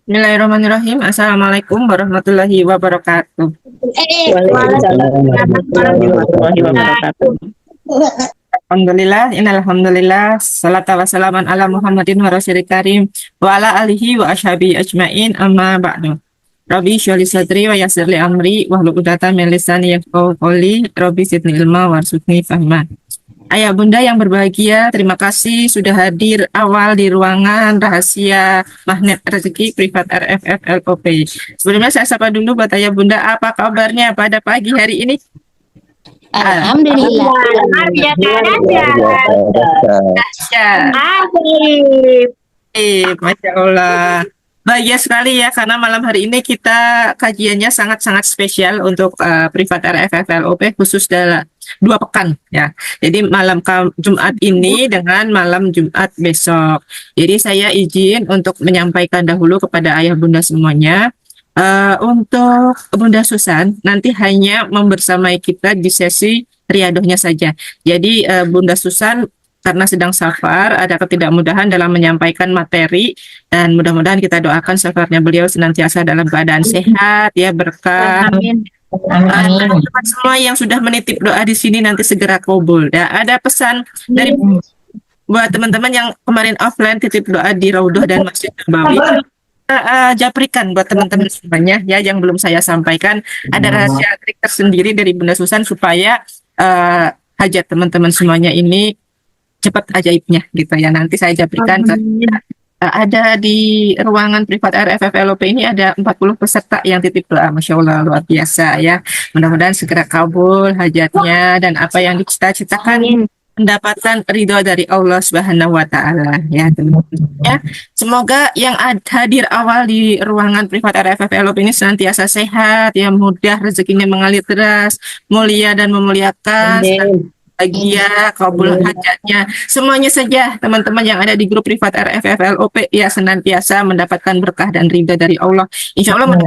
Bismillahirrahmanirrahim. Assalamualaikum warahmatullahi wabarakatuh. Waalaikumsalam Waalaikumsalam warahmatullahi warahmatullahi wabarakatuh. wabarakatuh. Alhamdulillah, innalhamdulillah, salata wassalaman ala Muhammadin wa rasulil karim wa ala alihi wa ashabi ajmain amma ba'du. Rabbi sholli sadri wa yassir li amri wa hlul 'uqdatam min lisani yafqahu qawli. Rabbi zidni ilma warzuqni fahma. Ayah bunda yang berbahagia, terima kasih sudah hadir awal di ruangan rahasia magnet rezeki privat RFF LOP. Sebelumnya saya sapa dulu buat ayah bunda, apa kabarnya pada pagi hari ini? Alhamdulillah. Luar biasa Ya, Asik. Masya Allah. Bahagia sekali ya, karena malam hari ini kita kajiannya sangat-sangat spesial untuk privat RFF LOP khusus dalam 2 pekan ya. Jadi malam Jumat ini dengan malam Jumat besok. Jadi saya izin untuk menyampaikan dahulu kepada ayah bunda semuanya. Untuk Bunda Susan nanti hanya membersamai kita di sesi riadohnya saja. Jadi Bunda Susan karena sedang safar, ada ketidakmudahan dalam menyampaikan materi, dan mudah-mudahan kita doakan safarnya beliau senantiasa dalam keadaan sehat, ya berkah. Amin. Teman-teman semua yang sudah menitip doa di sini nanti segera kabul. Ya, ada pesan dari buat teman-teman yang kemarin offline titip doa di Raudhah dan Masjid Nabawi. Japrikan buat teman-teman semuanya ya, yang belum saya sampaikan, ada rahasia trik tersendiri dari Bunda Susan supaya hajat teman-teman semuanya ini cepat ajaibnya gitu ya. Nanti saya japrikan. Ada di ruangan privat RFF LOP ini ada 40 peserta yang titip doa, Masya Allah, luar biasa ya. Mudah-mudahan segera kabul hajatnya dan apa yang dicita-citakan mendapatkan ridho dari Allah Subhanahu wa Ta'ala ya, teman-teman ya. Semoga yang hadir awal di ruangan privat RFF LOP ini senantiasa sehat ya, mudah rezekinya mengalir deras, mulia dan memuliakan, bahagia, kabul hajatnya, semuanya saja teman-teman yang ada di grup privat RFF LOP ya, senantiasa mendapatkan berkah dan ridha dari Allah. Insya Allah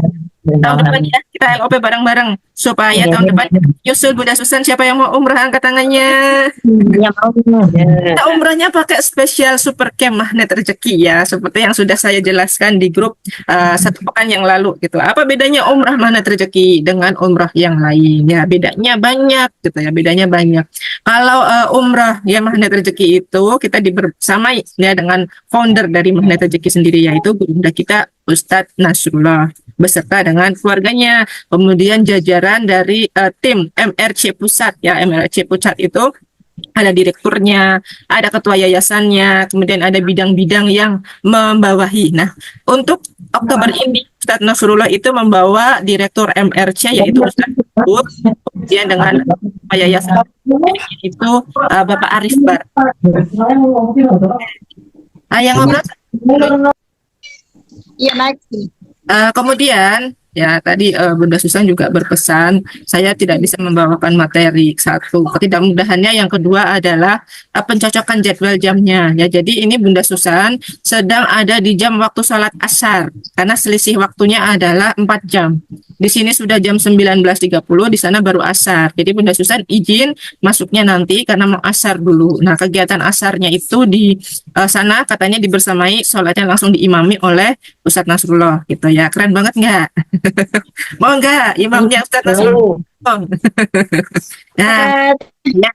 tahun depan ya kita LOP bareng-bareng supaya tahun depan nyusul Bunda Susan, siapa yang mau umrah angkat tangannya. Kita umrahnya pakai spesial super camp magnet rezeki ya, seperti yang sudah saya jelaskan di grup 1 pekan yang lalu gitu. Apa bedanya umrah magnet rezeki dengan umrah yang lain ya? Bedanya banyak gitu ya, bedanya banyak. Kalau umrah ya magnet rezeki itu kita dibersamai ya dengan founder dari magnet rezeki sendiri, yaitu Bunda kita Ustadz Nasrullah beserta dengan keluarganya, kemudian jajaran dari tim MRC Pusat ya. MRC Pusat itu ada direkturnya, ada ketua yayasannya, kemudian ada bidang-bidang yang membawahi. Nah, untuk Oktober ini Ustadz Nasrullah itu membawa direktur MRC yaitu Ustadz Bud, kemudian dengan yayasan itu Bapak Arif Bar. Yang ngobrol Iya, naik. kemudian ya tadi Bunda Susan juga berpesan saya tidak bisa membawakan materi. Satu, ketidakmudahannya. Yang kedua adalah pencocokan jadwal jamnya ya. Jadi ini Bunda Susan sedang ada di jam waktu sholat asar karena selisih waktunya adalah 4 jam. Di sini sudah jam 19.30, di sana baru asar. Jadi Bunda Susan izin masuknya nanti karena mau asar dulu. Nah, kegiatan asarnya itu di sana katanya dibersamai, sholatnya langsung diimami oleh Ustadz Nasrullah gitu ya. Keren banget nggak? Mau nggak imamnya Ustadz Nasrullah? Nah, ya,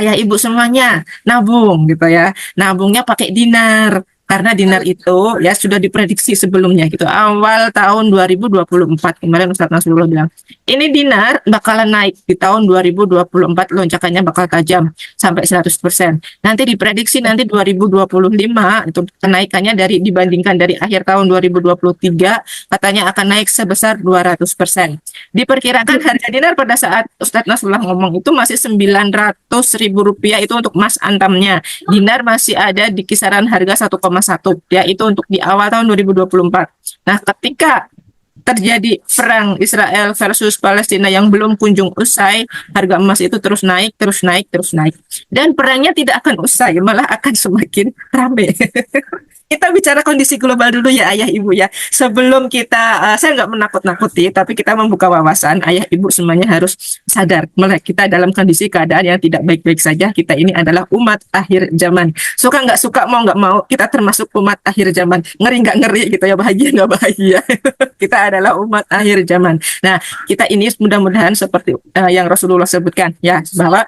ayah ibu semuanya nabung gitu ya. Nabungnya pakai dinar. Karena dinar itu ya sudah diprediksi sebelumnya gitu. Awal tahun 2024 kemarin Ustadz Nasrullah bilang, ini dinar bakalan naik di tahun 2024, lonjakannya bakal tajam sampai 100%. Nanti diprediksi nanti 2025 itu kenaikannya dibandingkan dari akhir tahun 2023 katanya akan naik sebesar 200%. Diperkirakan harga dinar pada saat Ustadz Nasrullah ngomong itu masih 900.000 rupiah, itu untuk emas antamnya. Dinar masih ada di kisaran harga 1,1 ya, itu untuk di awal tahun 2024. Nah, ketika terjadi perang Israel versus Palestina yang belum kunjung usai, harga emas itu terus naik, terus naik, terus naik. Dan perangnya tidak akan usai, malah akan semakin ramai. kita bicara kondisi global dulu ya ayah ibu ya. Sebelum kita, saya nggak menakut-nakuti, tapi kita membuka wawasan. Ayah ibu semuanya harus sadar, mulai kita dalam kondisi keadaan yang tidak baik-baik saja. Kita ini adalah umat akhir zaman. Suka nggak suka, mau nggak mau, kita termasuk umat akhir zaman. Ngeri nggak ngeri gitu ya, bahagia nggak bahagia. Kita adalah umat akhir zaman. Nah, kita ini mudah-mudahan seperti yang Rasulullah sebutkan ya, bahwa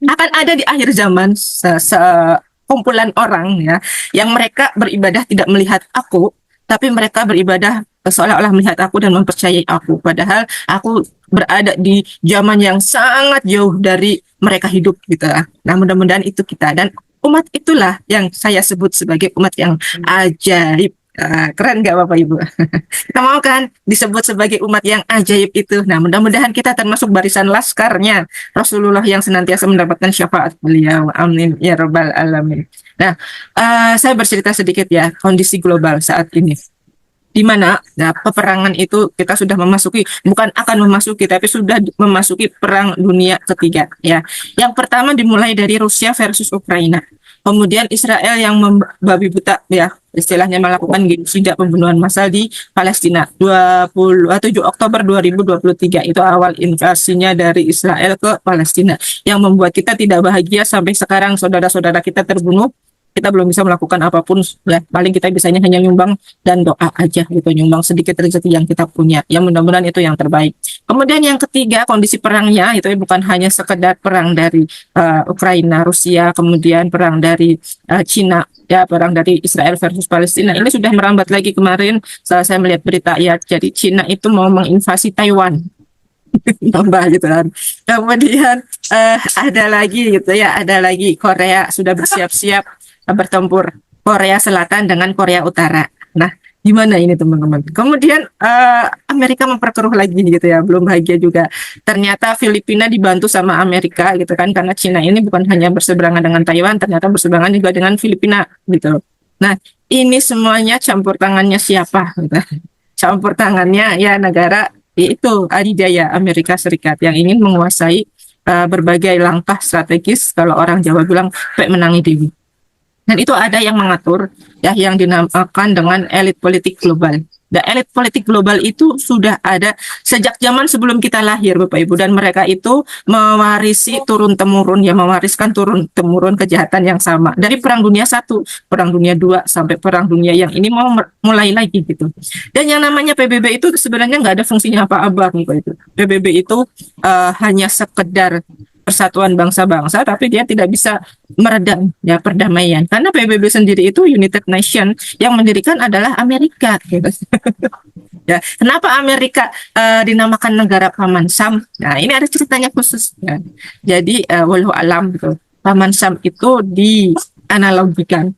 akan ada di akhir zaman kumpulan orang ya yang mereka beribadah tidak melihat aku, tapi mereka beribadah seolah-olah melihat aku dan mempercayai aku, padahal aku berada di zaman yang sangat jauh dari mereka hidup gitu. Nah, mudah-mudahan itu kita, dan umat itulah yang saya sebut sebagai umat yang ajaib. Keren nggak Bapak Ibu? Kita mau kan disebut sebagai umat yang ajaib itu. Nah, mudah-mudahan kita termasuk barisan laskarnya Rasulullah yang senantiasa mendapatkan syafaat beliau. Amin ya rabbal alamin. Nah, saya bercerita sedikit ya kondisi global saat ini. Di mana nah, peperangan itu kita sudah memasuki, bukan akan memasuki, tapi sudah memasuki perang dunia ketiga ya. Yang pertama dimulai dari Rusia versus Ukraina. Kemudian Israel yang membabi buta ya, istilahnya melakukan genosida, pembunuhan massal di Palestina. 7 Oktober 2023 itu awal invasinya dari Israel ke Palestina yang membuat kita tidak bahagia sampai sekarang. Saudara-saudara kita terbunuh, kita belum bisa melakukan apapun ya, paling kita bisanya hanya nyumbang dan doa aja gitu, nyumbang sedikit rezeki yang kita punya, yang mudah-mudahan itu yang terbaik. Kemudian yang ketiga, kondisi perangnya itu bukan hanya sekedar perang dari Ukraina, Rusia, kemudian perang dari Cina ya, perang dari Israel versus Palestina. Ini sudah merambat lagi kemarin setelah saya melihat berita ya, jadi Cina itu mau menginvasi Taiwan. Tambah gitu kan. Kemudian ada lagi gitu ya, ada lagi Korea sudah bersiap-siap bertempur, Korea Selatan dengan Korea Utara. Nah, gimana ini teman-teman? Kemudian Amerika memperkeruh lagi gitu ya, belum bahagia juga. Ternyata Filipina dibantu sama Amerika gitu kan, karena Cina ini bukan hanya berseberangan dengan Taiwan, ternyata berseberangan juga dengan Filipina gitu. Nah, ini semuanya campur tangannya siapa? Gitu. Campur tangannya ya negara itu adidaya Amerika Serikat yang ingin menguasai berbagai langkah strategis, kalau orang Jawa bilang pek menangi dewi. Dan itu ada yang mengatur ya, yang dinamakan dengan elit politik global. Dan elit politik global itu sudah ada sejak zaman sebelum kita lahir Bapak Ibu, dan mereka itu mewarisi turun temurun ya, mewariskan turun temurun kejahatan yang sama dari Perang Dunia I, Perang Dunia II sampai Perang Dunia yang ini mau mulai lagi gitu. Dan yang namanya PBB itu sebenarnya nggak ada fungsinya apa-apa Bapak Ibu. PBB itu hanya sekedar persatuan bangsa-bangsa, tapi dia tidak bisa meredam ya perdamaian, karena PBB sendiri itu United Nation, yang mendirikan adalah Amerika gitu. Ya, kenapa Amerika dinamakan negara Paman Sam? Nah, ini ada ceritanya khusus ya. Jadi walau alam gitu, Paman Sam itu dianalogikan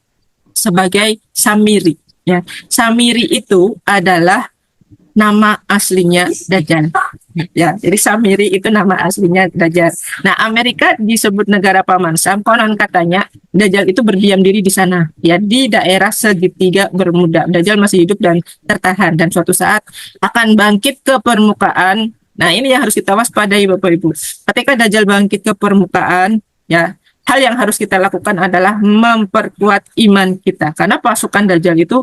sebagai Samiri ya. Samiri itu adalah nama aslinya Dajjal. Ya, jadi Samiri itu nama aslinya Dajjal. Nah, Amerika disebut negara Paman Sam, konon katanya Dajjal itu berdiam diri di sana, ya, di daerah segitiga Bermuda. Dajjal masih hidup dan tertahan, dan suatu saat akan bangkit ke permukaan. Nah, ini yang harus kita waspadai Bapak Ibu. Ketika Dajjal bangkit ke permukaan, ya, hal yang harus kita lakukan adalah memperkuat iman kita, karena pasukan Dajjal itu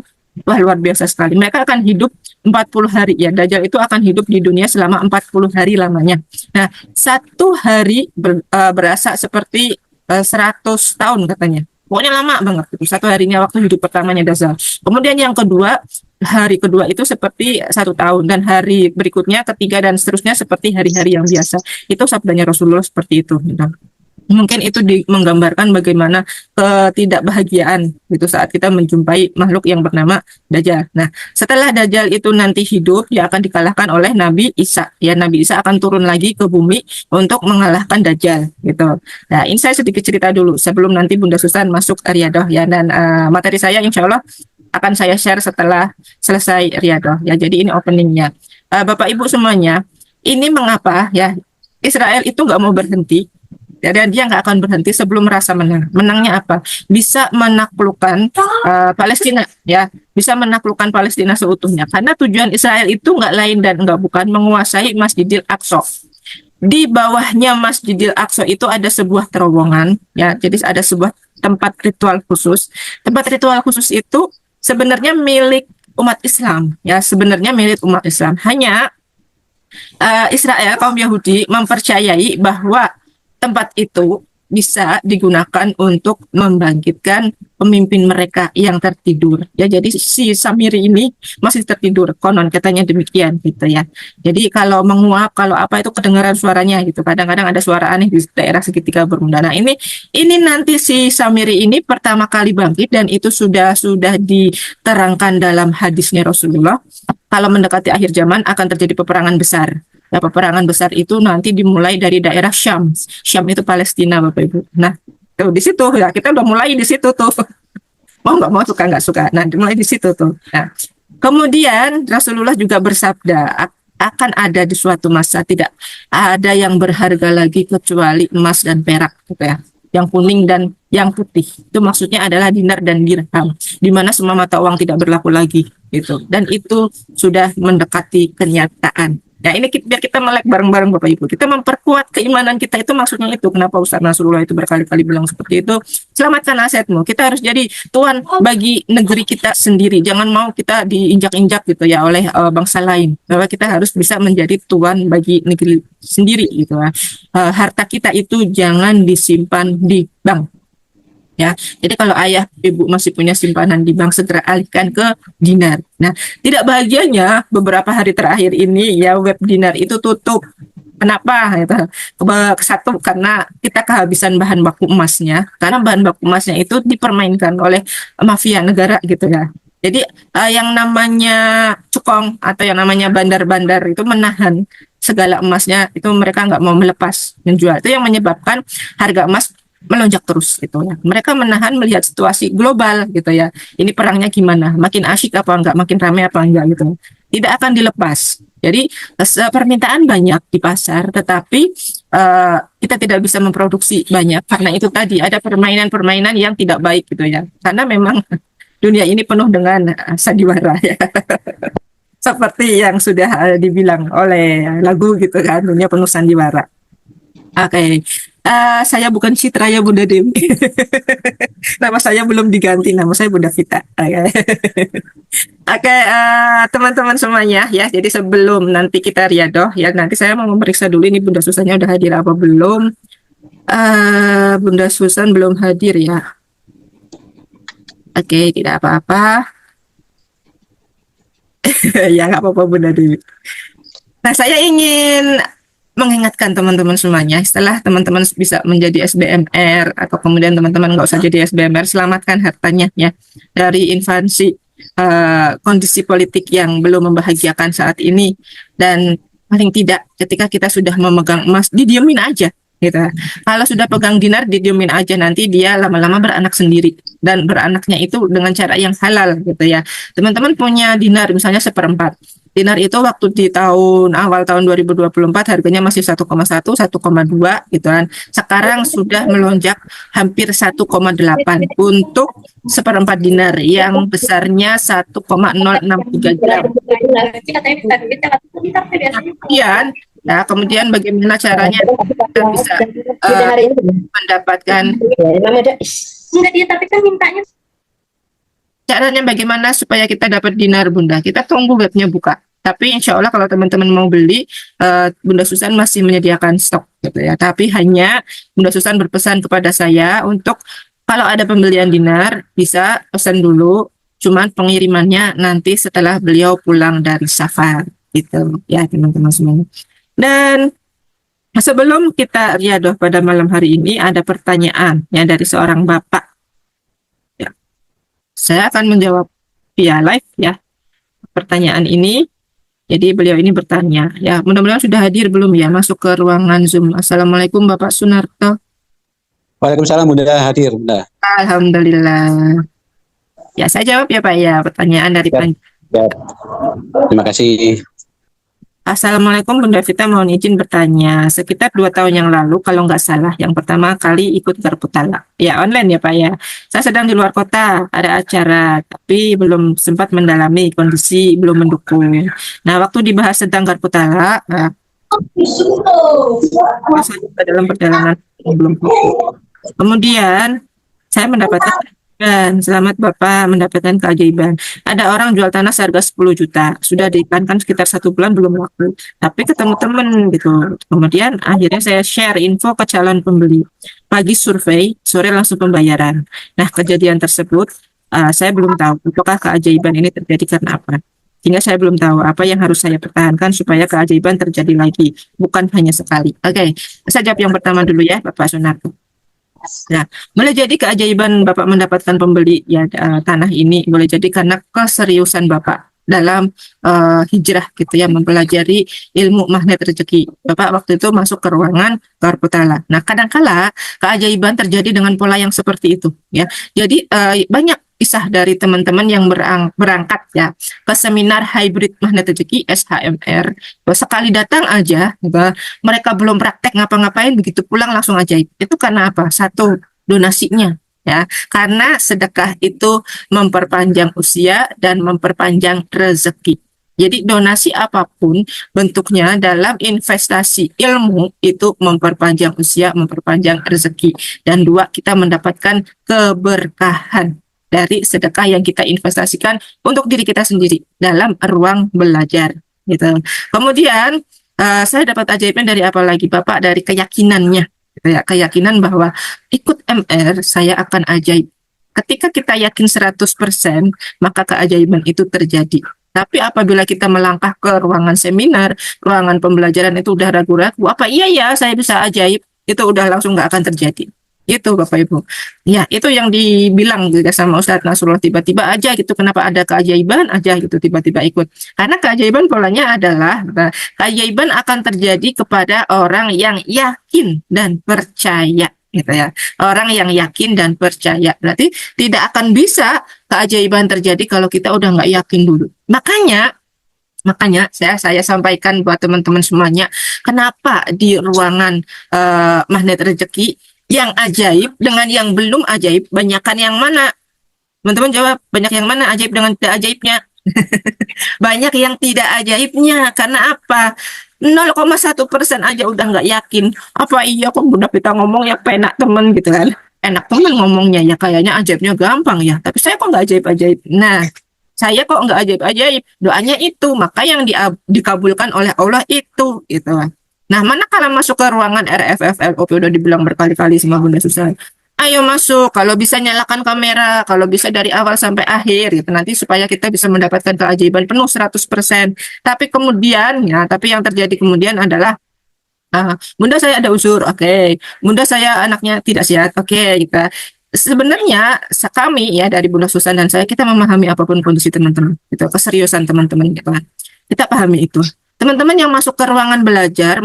wah luar biasa sekali. Mereka akan hidup 40 hari ya. Dajjal itu akan hidup di dunia selama 40 hari lamanya. Nah, satu hari berasa seperti 100 tahun katanya. Pokoknya lama banget. Satu harinya waktu hidup pertamanya Dajjal. Kemudian yang kedua, hari kedua itu seperti 1 tahun. Dan hari berikutnya, ketiga dan seterusnya seperti hari-hari yang biasa. Itu sabdanya Rasulullah seperti itu. Mungkin itu menggambarkan bagaimana ketidakbahagiaan gitu saat kita menjumpai makhluk yang bernama Dajjal. Nah, setelah Dajjal itu nanti hidup, dia akan dikalahkan oleh Nabi Isa. Ya, Nabi Isa akan turun lagi ke bumi untuk mengalahkan Dajjal gitu. Nah, ini saya sedikit cerita dulu sebelum nanti Bunda Susan masuk Riyadhah ya, dan materi saya insya Allah akan saya share setelah selesai Riyadhah ya. Jadi ini openingnya. Bapak Ibu semuanya, ini mengapa ya Israel itu nggak mau berhenti. Dan dia nggak akan berhenti sebelum merasa menang. Menangnya apa? Bisa menaklukkan Palestina, ya, bisa menaklukkan Palestina seutuhnya. Karena tujuan Israel itu nggak lain dan nggak bukan menguasai Masjidil Aqsa. Di bawahnya Masjidil Aqsa itu ada sebuah terowongan, ya. Jadi ada sebuah tempat ritual khusus. Tempat ritual khusus itu sebenarnya milik umat Islam, ya sebenarnya milik umat Islam. Hanya Israel, kaum Yahudi mempercayai bahwa tempat itu bisa digunakan untuk membangkitkan pemimpin mereka yang tertidur. Ya, jadi si Samiri ini masih tertidur, konon katanya demikian gitu ya. Jadi kalau menguap, kalau apa itu kedengaran suaranya gitu. Kadang-kadang ada suara aneh di daerah segitiga bermuda. Nah, ini nanti si Samiri ini pertama kali bangkit dan itu sudah diterangkan dalam hadisnya Rasulullah. Kalau mendekati akhir zaman akan terjadi peperangan besar. Ya, peperangan besar itu nanti dimulai dari daerah Syam. Syam itu Palestina, Bapak Ibu. Nah, tuh di situ ya kita udah mulai di situ tuh. Mau nggak mau, suka nggak suka. Nah, dimulai di situ tuh. Nah, kemudian Rasulullah juga bersabda, akan ada di suatu masa tidak ada yang berharga lagi kecuali emas dan perak, gitu ya. Yang kuning dan yang putih. Itu maksudnya adalah dinar dan dirham, di mana semua mata uang tidak berlaku lagi, gitu. Dan itu sudah mendekati kenyataan. Ya, ini biar kita melek bareng-bareng Bapak Ibu. Kita memperkuat keimanan kita, itu maksudnya itu. Kenapa Ustaz Nasrullah itu berkali-kali bilang seperti itu? Selamatkan asetmu. Kita harus jadi tuan bagi negeri kita sendiri. Jangan mau kita diinjak-injak gitu ya oleh bangsa lain. Bahwa kita harus bisa menjadi tuan bagi negeri sendiri gitu ya. Harta kita itu jangan disimpan di bank. Ya, jadi kalau ayah ibu masih punya simpanan di bank, segera alihkan ke dinar. Nah, tidak bahagianya beberapa hari terakhir ini ya web dinar itu tutup. Kenapa? Gitu. Satu, karena kita kehabisan bahan baku emasnya, karena bahan baku emasnya itu dipermainkan oleh mafia negara gitu ya. Jadi yang namanya cukong atau yang namanya bandar-bandar itu menahan segala emasnya, itu mereka nggak mau melepas menjual. Itu yang menyebabkan harga emas melonjak terus gitu ya. Mereka menahan melihat situasi global gitu ya. Ini perangnya gimana? Makin asyik apa enggak? Makin ramai apa enggak gitu. Tidak akan dilepas. Jadi permintaan banyak di pasar, tetapi kita tidak bisa memproduksi banyak karena itu tadi ada permainan-permainan yang tidak baik gitu ya. Karena memang dunia ini penuh dengan sandiwara ya. Seperti yang sudah dibilang oleh lagu gitu kan, dunia penuh sandiwara. Oke. Saya bukan Citra ya Bunda Dewi. Nama saya belum diganti, nama saya Bunda Vita. Oke, teman-teman semuanya ya. Jadi sebelum nanti kita riadoh ya, nanti saya mau memeriksa dulu ini Bunda Susannya udah hadir apa belum. Bunda Susan belum hadir ya. Oke, tidak apa-apa. Ya nggak apa-apa Bunda Dewi. Nah, saya ingin mengingatkan teman-teman semuanya, setelah teman-teman bisa menjadi SBMR atau kemudian teman-teman nggak usah jadi SBMR, selamatkan hartanya ya dari invasi kondisi politik yang belum membahagiakan saat ini. Dan paling tidak ketika kita sudah memegang emas, didiemin aja gitu. Kalau sudah pegang dinar, didiemin aja, nanti dia lama-lama beranak sendiri, dan beranaknya itu dengan cara yang halal gitu ya. Teman-teman punya dinar misalnya 1/4. Dinar itu waktu di awal tahun 2024 harganya masih 1,1, 1,2 gitu kan. Sekarang sudah melonjak hampir 1,8 untuk 1/4 dinar yang besarnya 1,063 gram. Kemudian bagaimana caranya kita bisa mendapatkan caranya bagaimana supaya kita dapat dinar Bunda? Kita tunggu webnya buka. Tapi insya Allah kalau teman-teman mau beli, Bunda Susan masih menyediakan stok gitu ya. Tapi hanya Bunda Susan berpesan kepada saya untuk kalau ada pembelian dinar bisa pesan dulu. Cuman pengirimannya nanti setelah beliau pulang dari safar gitu ya teman-teman semuanya. Dan sebelum kita riadoh pada malam hari ini ada pertanyaan ya dari seorang bapak. Ya. Saya akan menjawab via live ya pertanyaan ini. Jadi beliau ini bertanya, ya mudah-mudahan sudah hadir belum ya masuk ke ruangan Zoom. Assalamualaikum Bapak Sunarto. Waalaikumsalam, Bunda hadir, Bunda. Alhamdulillah. Ya saya jawab ya Pak ya pertanyaan dari Pak. Ya. Terima kasih. Assalamualaikum Bunda Vita, mohon izin bertanya. Sekitar 2 tahun yang lalu kalau nggak salah, yang pertama kali ikut Garputala. Ya online ya Pak ya. Saya sedang di luar kota, ada acara, tapi belum sempat mendalami kondisi belum mendukung. Nah waktu dibahas tentang Garputala, saya juga dalam perjalanan belum fokus. Kemudian saya mendapatkan Dan selamat Bapak mendapatkan keajaiban. Ada orang jual tanah seharga 10 juta, sudah diiklankan sekitar 1 bulan belum laku. Tapi ketemu temen gitu. Kemudian akhirnya saya share info ke calon pembeli. Pagi survei, sore langsung pembayaran. Nah, kejadian tersebut saya belum tahu apakah keajaiban ini terjadi karena apa. Sehingga saya belum tahu apa yang harus saya pertahankan supaya keajaiban terjadi lagi, bukan hanya sekali. Oke, saya jawab yang pertama dulu ya, Bapak Sunarto. Nah, boleh jadi keajaiban Bapak mendapatkan pembeli ya tanah ini boleh jadi karena keseriusan Bapak dalam hijrah gitu ya, mempelajari ilmu magnet rezeki. Bapak waktu itu masuk ke ruangan Karputala. Nah, kadangkala keajaiban terjadi dengan pola yang seperti itu ya. Jadi banyak kisah dari teman-teman yang berangkat ya ke seminar hybrid magnet rezeki SHMR. Sekali datang aja gitu, mereka belum praktek ngapa-ngapain begitu pulang langsung ajaib. Itu karena apa? Satu, donasinya ya. Karena sedekah itu memperpanjang usia dan memperpanjang rezeki. Jadi donasi apapun bentuknya dalam investasi ilmu itu memperpanjang usia, memperpanjang rezeki. Dan dua, kita mendapatkan keberkahan dari sedekah yang kita investasikan untuk diri kita sendiri dalam ruang belajar gitu. Kemudian saya dapat ajaibnya dari apa lagi Bapak? Dari keyakinannya gitu ya, keyakinan bahwa ikut MR saya akan ajaib. Ketika kita yakin 100%, maka keajaiban itu terjadi. Tapi apabila kita melangkah ke ruangan seminar, ruangan pembelajaran itu udah ragu-ragu, apa iya ya saya bisa ajaib, itu udah langsung nggak akan terjadi. Itu Bapak Ibu. Ya, itu yang dibilang juga sama Ustadz Nasrullah, tiba-tiba aja gitu, kenapa ada keajaiban aja gitu, tiba-tiba ikut. Karena keajaiban polanya adalah, keajaiban akan terjadi kepada orang yang yakin dan percaya gitu ya. Orang yang yakin dan percaya. Berarti tidak akan bisa keajaiban terjadi kalau kita udah nggak yakin dulu. Makanya saya sampaikan buat teman-teman semuanya, kenapa di ruangan magnet rezeki yang ajaib dengan yang belum ajaib, banyakan yang mana? Teman-teman jawab, banyak yang mana ajaib dengan tidak ajaibnya? Banyak yang tidak ajaibnya. Karena apa? 0,1% aja udah nggak yakin. Apa iya kok Bunda Pita ngomong ya penak temen gitu kan? Enak temen ngomongnya ya, kayaknya ajaibnya gampang ya. Tapi saya kok nggak ajaib-ajaib. Nah, saya kok nggak ajaib-ajaib. Doanya itu, maka yang dikabulkan oleh Allah itu gitu. Nah, manakala masuk ke ruangan RFFLOP udah dibilang berkali-kali sama Bunda Susan. Ayo masuk, kalau bisa nyalakan kamera, kalau bisa dari awal sampai akhir gitu, nanti supaya kita bisa mendapatkan keajaiban penuh 100%. Tapi kemudian ya, tapi yang terjadi kemudian adalah Bunda saya ada uzur, oke. Bunda saya anaknya tidak sehat, oke gitu. Sebenarnya kami ya dari Bunda Susan dan saya, kita memahami apapun kondisi teman-teman gitu, keseriusan teman-teman gitu kan. Kita pahami itu. Teman-teman yang masuk ke ruangan belajar,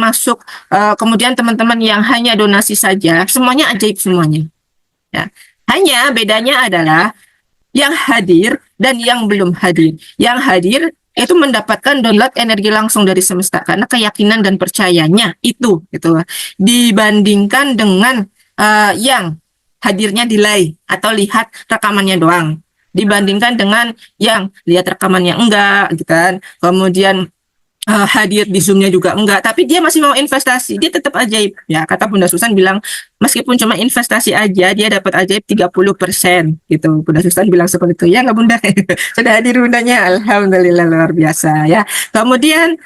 kemudian teman-teman yang hanya donasi saja, semuanya ajaib semuanya. Ya. Hanya bedanya adalah yang hadir dan yang belum hadir. Yang hadir itu mendapatkan download energi langsung dari semesta karena keyakinan dan percayanya itu gitu. Dibandingkan dengan yang hadirnya delay atau lihat rekamannya doang. Dibandingkan dengan yang lihat rekamannya enggak gitu kan. Kemudian hadir di Zoom-nya juga enggak, tapi dia masih mau investasi, dia tetap ajaib. Ya, kata Bunda Susan bilang, meskipun cuma investasi aja, dia dapat ajaib 30% gitu. Bunda Susan bilang seperti itu. Ya nggak Bunda? Sudah hadir Bundanya, Alhamdulillah luar biasa ya. Kemudian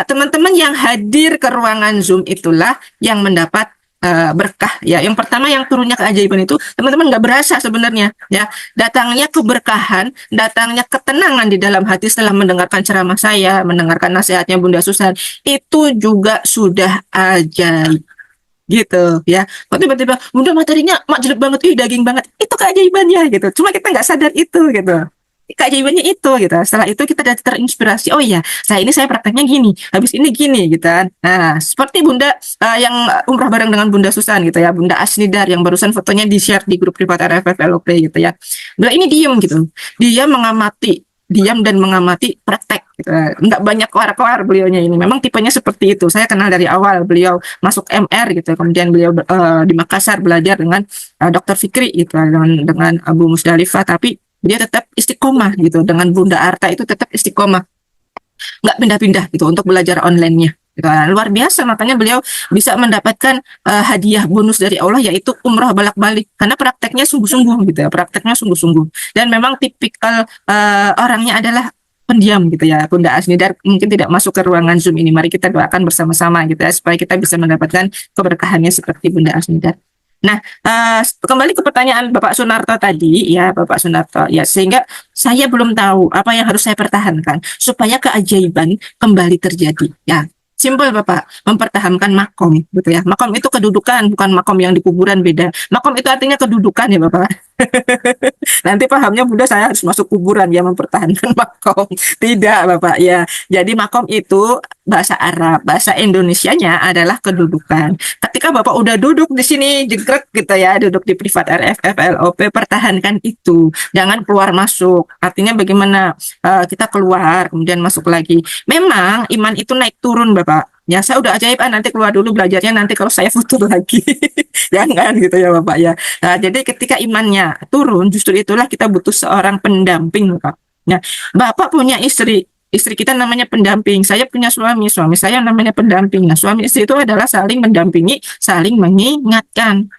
teman-teman yang hadir ke ruangan Zoom itulah yang mendapat berkah ya. Yang pertama yang turunnya keajaiban itu teman-teman nggak berasa sebenarnya ya, datangnya keberkahan, datangnya ketenangan di dalam hati setelah mendengarkan ceramah saya, mendengarkan nasihatnya Bunda Susan, itu juga sudah ajaib gitu ya. Kok tiba-tiba Bunda materinya mak jelek banget, daging banget, itu keajaibannya gitu, cuma kita nggak sadar itu gitu. Keajaibannya itu gitu. Setelah itu kita udah terinspirasi. Oh iya, saya prakteknya gini, habis ini gini gitu kan. Nah, seperti Bunda yang umrah bareng dengan Bunda Susan gitu ya, Bunda Asnidar yang barusan fotonya di-share di grup privat RFFLOP gitu ya. Beliau ini diem gitu. Dia diam dan mengamati praktek gitu. Nggak banyak keluar-keluar beliaunya ini. Memang tipenya seperti itu. Saya kenal dari awal beliau masuk MR gitu. Kemudian beliau di Makassar belajar dengan Dr. Fikri gitu, dengan Abu Musdalifah, tapi dia tetap istiqomah gitu, dengan Bunda Arta itu tetap istiqomah, nggak pindah-pindah gitu untuk belajar online-nya Gitu. Luar biasa, makanya beliau bisa mendapatkan hadiah bonus dari Allah, yaitu umroh bolak-balik, karena prakteknya sungguh-sungguh gitu ya, prakteknya sungguh-sungguh, dan memang tipikal orangnya adalah pendiam gitu ya. Bunda Asnidar mungkin tidak masuk ke ruangan Zoom ini, mari kita doakan bersama-sama gitu ya, supaya kita bisa mendapatkan keberkahannya seperti Bunda Asnidar. Nah, kembali ke pertanyaan Bapak Sunarto tadi ya, Bapak Sunarto ya, sehingga saya belum tahu apa yang harus saya pertahankan supaya keajaiban kembali terjadi ya. Simpel Bapak, mempertahankan makom gitu ya. Makom itu kedudukan, bukan makom yang di kuburan, beda. Makom itu artinya kedudukan ya Bapak. Nanti pahamnya Bunda saya harus masuk kuburan ya mempertahankan makom. Tidak Bapak ya. Jadi makom itu bahasa Arab, bahasa Indonesianya adalah kedudukan. Ketika Bapak udah duduk di sini jegrek gitu ya, duduk di privat RFF LOP, pertahankan itu. Jangan keluar masuk. Artinya bagaimana kita keluar kemudian masuk lagi. Memang iman itu naik turun Bapak. Ya saya udah ajaib, nanti keluar dulu belajarnya, nanti kalau saya futur lagi. Jangan gitu ya Bapak ya. Nah, jadi ketika imannya turun, justru itulah kita butuh seorang pendamping Bapak. Nah, Bapak punya istri, istri kita namanya pendamping. Saya punya suami, suami saya namanya pendamping. Nah, suami istri itu adalah saling mendampingi, saling mengingatkan.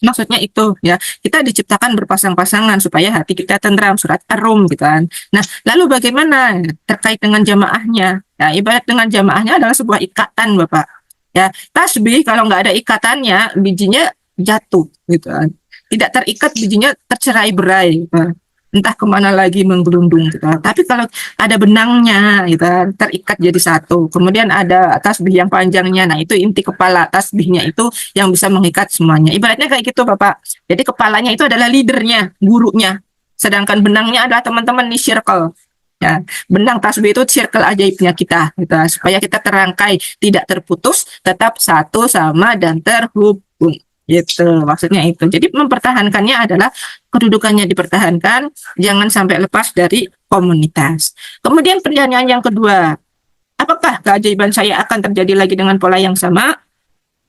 Maksudnya itu ya, kita diciptakan berpasang-pasangan supaya hati kita tentram, surat Ar-Rum gitu kan. Nah, lalu bagaimana terkait dengan jamaahnya? Ya, ibarat dengan jamaahnya adalah sebuah ikatan Bapak. Ya, tasbih kalau nggak ada ikatannya, bijinya jatuh gitu kan. Tidak terikat, bijinya tercerai-berai gitu kan. Entah kemana lagi menggelundung gitu kan. Tapi kalau ada benangnya gitu kan, terikat jadi satu. Kemudian ada tasbih yang panjangnya, nah itu inti kepala, tasbihnya itu yang bisa mengikat semuanya. Ibaratnya kayak gitu Bapak. Jadi kepalanya itu adalah leadernya, gurunya. Sedangkan benangnya adalah teman-teman di circle. Ya, benang tasbih itu circle ajaibnya kita gitu, supaya kita terangkai, tidak terputus, tetap satu sama dan terhubung. Gitu, maksudnya itu. Jadi mempertahankannya adalah kedudukannya dipertahankan, jangan sampai lepas dari komunitas. Kemudian pertanyaan yang kedua, apakah keajaiban saya akan terjadi lagi dengan pola yang sama?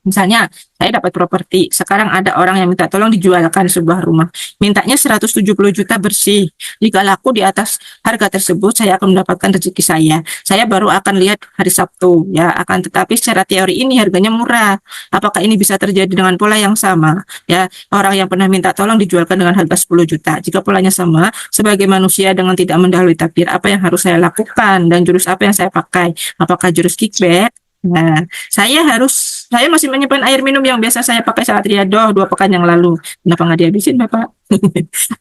Misalnya, saya dapat properti, sekarang ada orang yang minta tolong dijualkan sebuah rumah. Mintanya 170 juta bersih. Jika laku di atas harga tersebut, saya akan mendapatkan rezeki saya. Saya baru akan lihat hari Sabtu, ya. Akan tetapi secara teori ini harganya murah. Apakah ini bisa terjadi dengan pola yang sama? Ya, orang yang pernah minta tolong dijualkan dengan harga 10 juta. Jika polanya sama, sebagai manusia dengan tidak mendahului takdir, apa yang harus saya lakukan dan jurus apa yang saya pakai? Apakah jurus kickback? Nah, saya masih menyimpan air minum yang biasa saya pakai saat riadoh 2 pekan yang lalu. Kenapa nggak dihabisin, Bapak?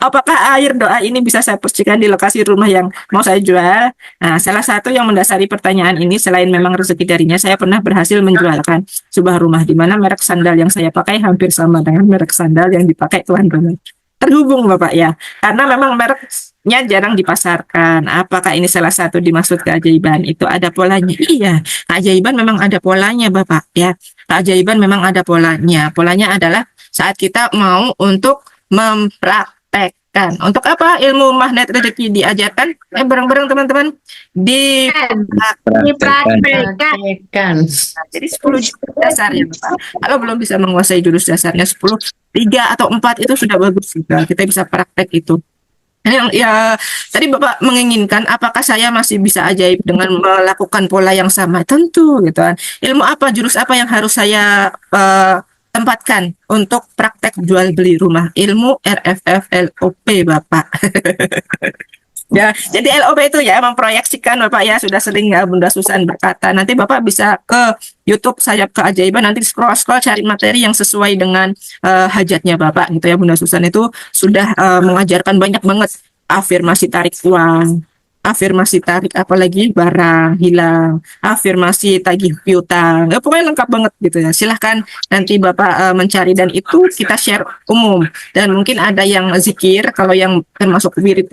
Apakah air doa ini bisa saya posisikan di lokasi rumah yang mau saya jual? Nah, salah satu yang mendasari pertanyaan ini, selain memang rezeki darinya, saya pernah berhasil menjualkan sebuah rumah di mana merek sandal yang saya pakai hampir sama dengan merek sandal yang dipakai tuan rumah. Terhubung Bapak ya, karena memang mereknya jarang dipasarkan. Apakah ini salah satu dimaksud keajaiban? Itu ada polanya. Iya, keajaiban memang ada polanya Bapak ya. Keajaiban memang ada polanya. Polanya adalah saat kita mau untuk mempraktekkan. Untuk apa ilmu magnet rezeki diajarkan? Bareng-bareng teman-teman. Dipraktekkan. Nah, jadi 10 jurus dasar ya Bapak. Kalau belum bisa menguasai jurus dasarnya 10, 3 atau 4 itu sudah bagus juga. Kita bisa praktek itu. Yang ya tadi Bapak menginginkan apakah saya masih bisa ajaib dengan melakukan pola yang sama? Tentu gitu kan. Ilmu apa, jurus apa yang harus saya tempatkan untuk praktek jual beli rumah? Ilmu RFF LOP Bapak. Ya, jadi LOP itu ya memproyeksikan Bapak ya, sudah sering ya Bunda Susan berkata. Nanti Bapak bisa ke YouTube Sayap Keajaiban, nanti scroll-scroll cari materi yang sesuai dengan hajatnya Bapak gitu ya. Bunda Susan itu sudah mengajarkan banyak banget afirmasi tarik uang, afirmasi tarik apalagi barang hilang, afirmasi tagih piutang. Ya, pokoknya lengkap banget gitu ya. Silahkan nanti Bapak mencari, dan itu kita share umum. Dan mungkin ada yang zikir, kalau yang termasuk wirid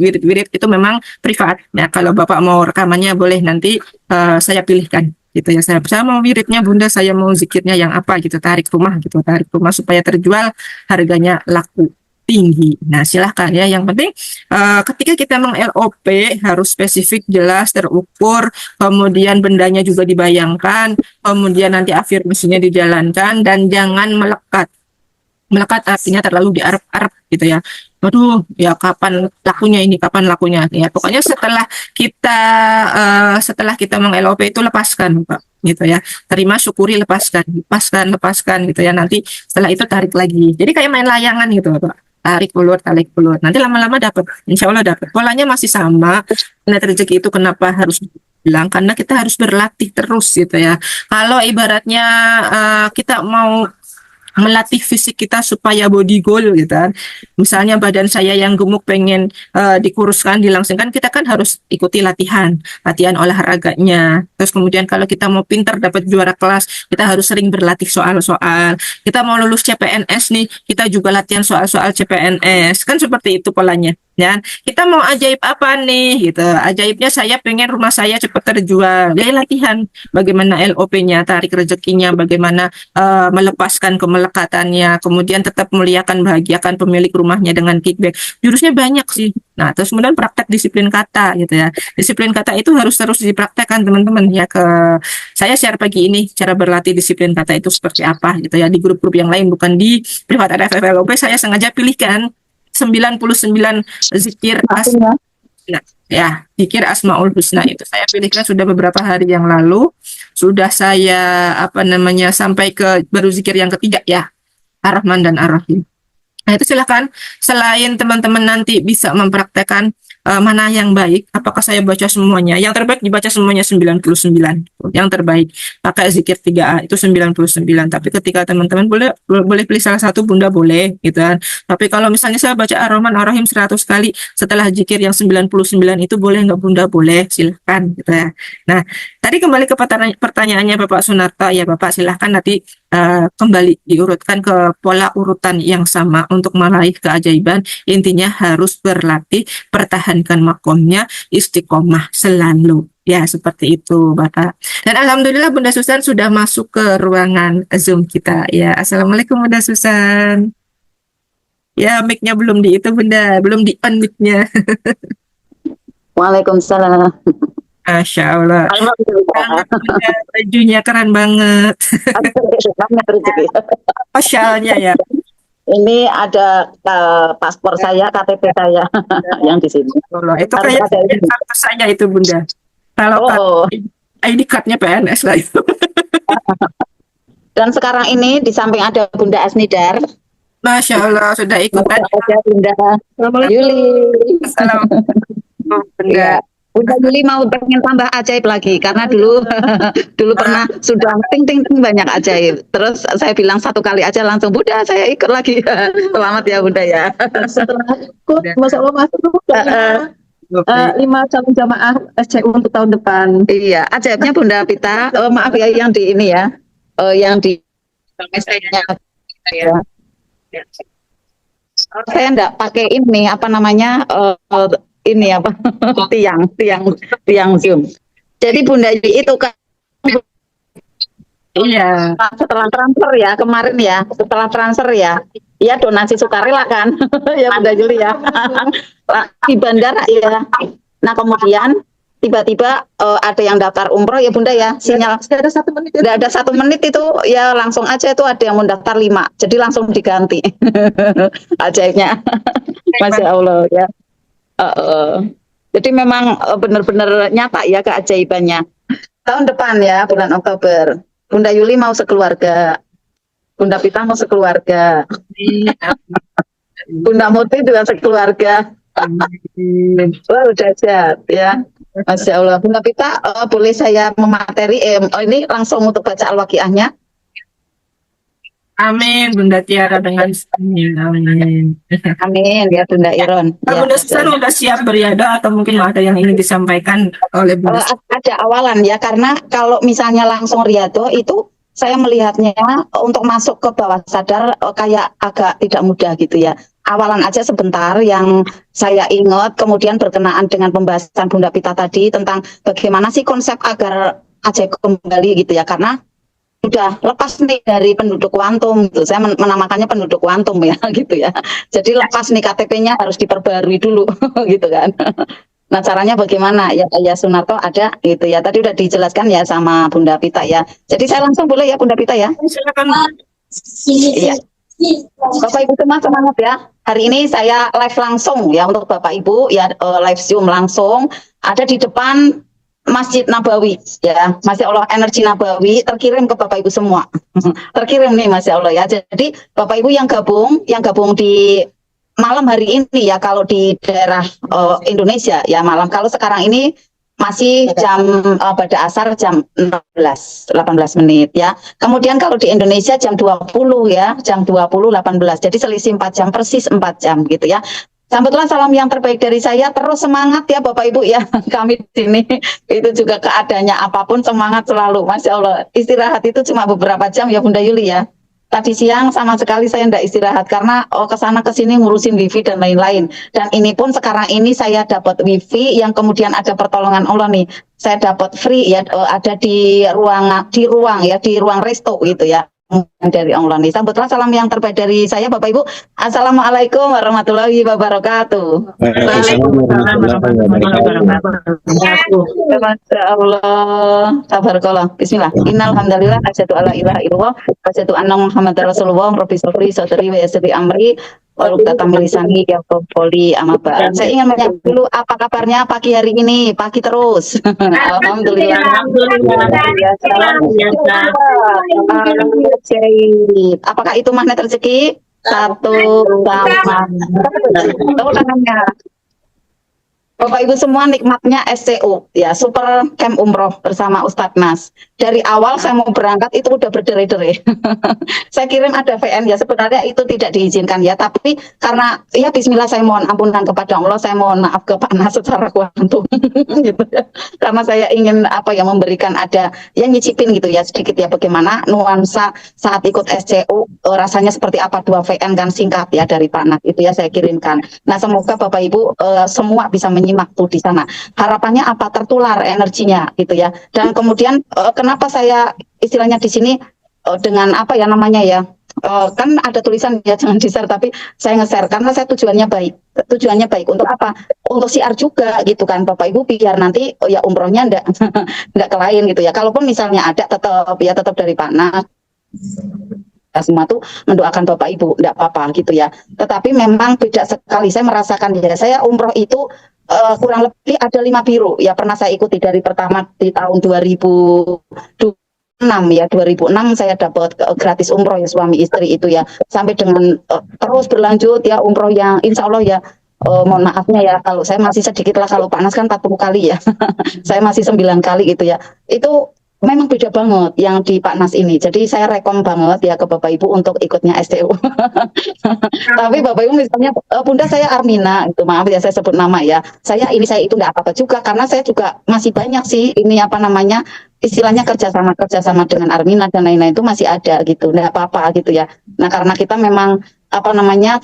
itu memang privat. Ya, kalau Bapak mau rekamannya boleh nanti saya pilihkan gitu ya. Saya mau wiridnya Bunda, saya mau zikirnya yang apa gitu, tarik rumah gitu, tarik rumah supaya terjual, harganya laku tinggi. Nah, silahkan ya. Yang penting ketika kita meng-LOP harus spesifik, jelas, terukur, kemudian bendanya juga dibayangkan, kemudian nanti afirmasinya dijalankan, dan jangan melekat. Melekat artinya terlalu diarep-arep gitu ya. Waduh, ya kapan lakunya ini, kapan lakunya. Ya, pokoknya setelah kita meng-LOP itu lepaskan, Pak. gitu ya. Terima, syukuri, lepaskan, lepaskan, lepaskan gitu ya. Nanti setelah itu tarik lagi. Jadi kayak main layangan gitu, Pak. Tarik ulur, tarik ulur. Nanti lama-lama dapat, insya Allah dapat. Polanya masih sama. Net rezeki itu kenapa harus bilang? Karena kita harus berlatih terus gitu ya. Kalau ibaratnya kita mau melatih fisik kita supaya body goal gitu kan. Misalnya badan saya yang gemuk pengen dikuruskan, dilangsingkan, kita kan harus ikuti latihan olahraganya. Terus kemudian kalau kita mau pintar dapat juara kelas, kita harus sering berlatih soal-soal. Kita mau lulus CPNS nih, kita juga latihan soal-soal CPNS. Kan seperti itu polanya. Ya, kita mau ajaib apa nih gitu. Ajaibnya saya pengen rumah saya cepat terjual. Ya latihan bagaimana LOP-nya, tarik rezekinya, bagaimana melepaskan kemelekatannya, kemudian tetap muliakan, bahagiakan pemilik rumahnya dengan kickback. Jurusnya banyak sih. Nah, terus kemudian praktek disiplin kata gitu ya. Disiplin kata itu harus terus dipraktekkan teman-teman ya. Saya share pagi ini cara berlatih disiplin kata itu seperti apa gitu ya. Di grup-grup yang lain, bukan di privat RFFLOP, saya sengaja pilihkan 99 zikir asma. Nah, ya, zikir Asmaul Husna itu saya pilihkan sudah beberapa hari yang lalu. Sudah saya sampai ke baru zikir yang ketiga ya, Ar-Rahman dan Ar-Rahim. Nah, itu silakan selain teman-teman nanti bisa mempraktekkan mana yang baik, apakah saya baca semuanya? Yang terbaik dibaca semuanya 99. Yang terbaik pakai zikir 3A itu 99. Tapi ketika teman-teman boleh pilih salah satu, Bunda boleh gitu kan. Tapi kalau misalnya saya baca Ar-Rahman Ar-Rahim 100 kali setelah zikir yang 99 itu boleh nggak Bunda? Boleh, silahkan gitu ya. Nah, tadi kembali ke pertanyaannya Bapak Sunarto ya Bapak, silahkan nanti kembali diurutkan ke pola urutan yang sama untuk meraih keajaiban. Intinya harus berlatih, pertahankan makomnya, istiqomah selalu. Ya, seperti itu Bapak. Dan alhamdulillah Bunda Susan sudah masuk ke ruangan Zoom kita. Ya, Assalamualaikum Bunda Susan. Ya, mic-nya belum di itu Bunda, belum di on mic-nya. Waalaikumsalam. Masya Allah. Bunda, bajunya keren banget. Pasyalnya ya. Ini ada paspor saya, KTP saya yang di sini. Allah, itu kayak kartu saya itu Bunda. Kalau ID card-nya PNS lah itu. Dan sekarang ini di samping ada Bunda Asnidar. Masya Allah, sudah ikut Ada Bunda Yuli. Assalamualaikum Bunda. Ya. Bunda Yuli mau pengen tambah ajaib lagi karena dulu pernah sudah ting banyak ajaib. Terus saya bilang satu kali aja langsung Bunda saya ikut lagi. Selamat ya Bunda ya. Setelah ikut, Masya Allah masuk 5 calon jamaah SCU untuk tahun depan. Iya, ajaibnya Bunda Pita. Maaf ya yang di ini ya, yang di ya. Saya enggak pakai ini apa namanya ini apa tiang Zoom. Jadi Bunda Yuli itu kan Iya. setelah transfer ya kemarin ya, setelah transfer ya donasi sukarela kan ya Bunda Yuli ya di bandara ya. Nah kemudian tiba-tiba ada yang daftar umroh ya Bunda ya, sinyal Sudah ada 1 menit. tidak ada 1 menit itu ya langsung aja itu ada yang mendaftar 5, jadi langsung diganti. Ajaibnya Masya Allah ya. Jadi memang benar-benar nyata ya keajaibannya. Tahun depan ya bulan Oktober Bunda Yuli mau sekeluarga, Bunda Pita mau sekeluarga, Bunda Muti juga sekeluarga. Wah udah siap ya. Masya Allah. Bunda Pita boleh saya memateri ini langsung untuk baca Al-Waqiahnya. Amin Bunda Tiara dengan amin. Amin ya Bunda Iron. Bunda Susan udah siap beriada atau mungkin ada yang ingin disampaikan oleh Bunda? Ada awalan ya, karena kalau misalnya langsung riado itu saya melihatnya untuk masuk ke bawah sadar kayak agak tidak mudah gitu ya. Awalan aja sebentar yang saya ingat, kemudian berkenaan dengan pembahasan Bunda Pita tadi tentang bagaimana sih konsep agar ajaib kembali gitu ya, karena sudah lepas nih dari penduduk kuantum gitu. Saya menamakannya penduduk kuantum ya gitu ya. Jadi lepas nih KTP-nya harus diperbarui dulu gitu kan. Nah caranya bagaimana ya Sunarto ada gitu ya. Tadi udah dijelaskan ya sama Bunda Pita ya. Jadi saya langsung boleh ya Bunda Pita ya. Silakan. Iya. Bapak Ibu semua semangat ya. Hari ini saya live langsung ya untuk Bapak Ibu ya, live Zoom langsung ada di depan Masjid Nabawi ya, Masya Allah, energi Nabawi terkirim ke Bapak Ibu semua. Terkirim nih, Masya Allah ya. Jadi Bapak Ibu yang gabung di malam hari ini ya, kalau di daerah Indonesia ya malam. Kalau sekarang ini masih jam pada asar jam 18 menit ya. Kemudian kalau di Indonesia jam 20 ya, jam 20.18. Jadi selisih 4 jam, persis 4 jam gitu ya. Sambutlah salam yang terbaik dari saya. Terus semangat ya Bapak Ibu ya. Kami di sini itu juga keadaannya apapun semangat selalu. Masya Allah. Istirahat itu cuma beberapa jam ya Bunda Yuli ya. Tadi siang sama sekali saya tidak istirahat karena kesana kesini ngurusin wifi dan lain-lain. Dan ini pun sekarang ini saya dapat wifi yang kemudian ada pertolongan Allah nih. Saya dapat free ya, ada di ruang resto gitu ya. Dari Allah nih. Sambutlah salam yang terbaik dari saya Bapak Ibu. Assalamualaikum warahmatullahi wabarakatuh. Waalaikumsalam warahmatullahi wabarakatuh. Masya Allah. Tabarakallah. Bismillah. Innal hamdalillah asyhadu alla ilaha illallah wa asyhadu anna Muhammadar Rasulullah. Rabbi sholli sadri wa yassir amri walau tatam lisani ya poli amaba. Saya ingin menanya dulu apa kabarnya pagi hari ini? Pagi terus. Alhamdulillah. Apakah itu magnet rezeki? Satu sama. Tangannya. Bapak Ibu semua nikmatnya SCU ya, Super Camp Umroh bersama Ustadz Nas. Dari awal saya mau berangkat itu udah berdere-dere. Saya kirim ada VN ya, sebenarnya itu tidak diizinkan ya, tapi karena ya Bismillah saya mohon ampunan kepada Allah, saya mohon maaf ke Pak Nas secara kuantum gitu ya. Karena saya ingin memberikan ada ya nyicipin gitu ya sedikit ya bagaimana nuansa saat ikut SCU rasanya seperti apa 2 VN kan singkat ya dari Pak Nas itu ya saya kirimkan. Nah semoga Bapak Ibu semua bisa menyimak tuh di sana. Harapannya apa? Tertular energinya gitu ya. Dan kemudian kenapa saya istilahnya di sini dengan kan ada tulisan ya jangan di-share, tapi saya nge-share karena saya tujuannya baik untuk apa? Untuk siar juga gitu kan Bapak Ibu, biar nanti ya umrohnya enggak ke lain gitu ya. Kalaupun misalnya ada tetap dari Pak Nas semua tuh mendoakan Bapak Ibu enggak apa-apa gitu ya. Tetapi memang beda sekali saya merasakan ya. Saya umroh itu kurang lebih ada 5 biru ya, pernah saya ikuti dari pertama di tahun 2006 ya, 2006 saya dapat gratis umroh ya suami istri itu ya, sampai dengan terus berlanjut ya umroh yang insya Allah ya mohon maafnya ya kalau saya masih sedikit lah, kalau panas kan 40 kali ya saya masih 9 kali gitu ya. Itu memang beda banget yang di Pak Nas ini. Jadi saya rekom banget ya ke Bapak Ibu untuk ikutnya STU. Tapi Bapak Ibu misalnya Bunda saya Armina, itu maaf ya saya sebut nama ya. Saya itu enggak apa-apa juga karena saya juga masih banyak sih ini istilahnya kerjasama dengan Armina dan lain-lain itu masih ada gitu. Enggak apa-apa gitu ya. Nah karena kita memang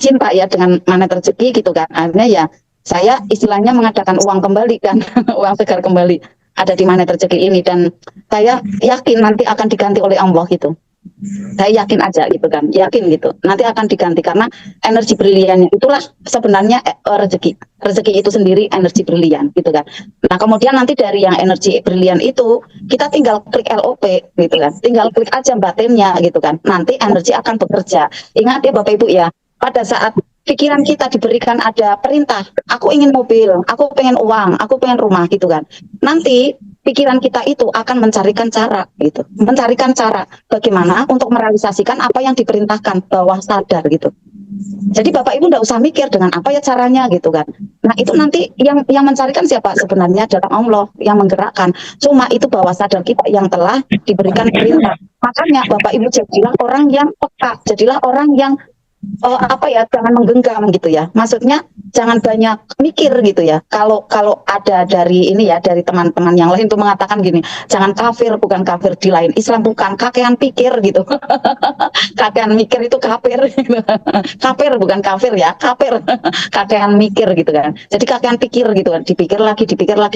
cinta ya dengan magnet rezeki gitu kan. Akhirnya ya saya istilahnya mengadakan uang kembali kan, uang segar kembali ada di magnet rezeki ini, dan saya yakin nanti akan diganti oleh Allah gitu. Saya yakin aja gitu kan, yakin gitu. Nanti akan diganti karena energi briliannya itulah sebenarnya rezeki. Rezeki itu sendiri energi brilian gitu kan. Nah, kemudian nanti dari yang energi brilian itu kita tinggal klik LOP gitu kan. Tinggal klik aja batinnya gitu kan. Nanti energi akan bekerja. Ingat ya Bapak Ibu ya, pada saat pikiran kita diberikan ada perintah, aku ingin mobil, aku pengen uang, aku pengen rumah gitu kan. Nanti pikiran kita itu akan mencarikan cara gitu, mencarikan cara bagaimana untuk merealisasikan apa yang diperintahkan bawah sadar gitu. Jadi Bapak Ibu nggak usah mikir dengan apa ya caranya gitu kan. Nah itu nanti yang mencarikan siapa? Sebenarnya adalah Allah yang menggerakkan. Cuma itu bawah sadar kita yang telah diberikan perintah. Makanya Bapak Ibu jadilah orang yang peka, jadilah orang yang jangan menggenggam gitu ya. Maksudnya jangan banyak mikir gitu ya. Kalau ada dari teman-teman yang lain tuh mengatakan gini, jangan kafir, bukan kafir di lain Islam, bukan kakean pikir gitu. Kakean mikir itu kafir gitu. Kafir bukan kafir ya, kafir. Kakean mikir gitu kan. Jadi kakean pikir gitu kan, dipikir lagi.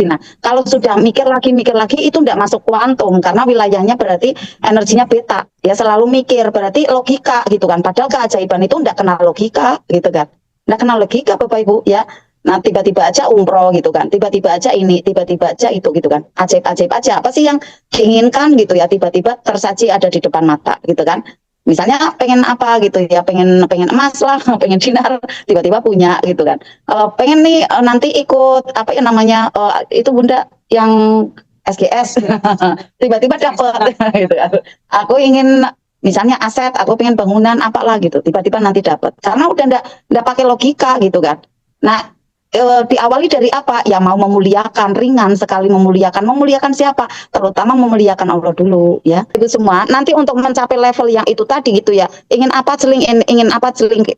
Nah, kalau sudah mikir lagi itu enggak masuk kuantum karena wilayahnya berarti energinya beta. Ya selalu mikir berarti logika gitu kan. Padahal keajaiban itu enggak kenal logika gitu kan. Enggak kenal logika Bapak Ibu ya. Nah tiba-tiba aja umroh gitu kan. Tiba-tiba aja ini, tiba-tiba aja itu gitu kan. Ajaib-ajaib aja. Apa sih yang diinginkan gitu ya. Tiba-tiba tersaji ada di depan mata gitu kan. Misalnya pengen apa gitu ya. Pengen emas lah, pengen dinar, tiba-tiba punya gitu kan. Pengen nih nanti ikut itu Bunda yang SGS tiba-tiba dapat gitu kan. Aku ingin misalnya aset, aku pengen bangunan apalah gitu, tiba-tiba nanti dapat karena udah ndak pakai logika gitu kan. Nah, diawali dari apa? Ya mau memuliakan, ringan sekali memuliakan siapa? Terutama memuliakan Allah dulu ya. Itu semua nanti untuk mencapai level yang itu tadi gitu ya. Ingin apa celing,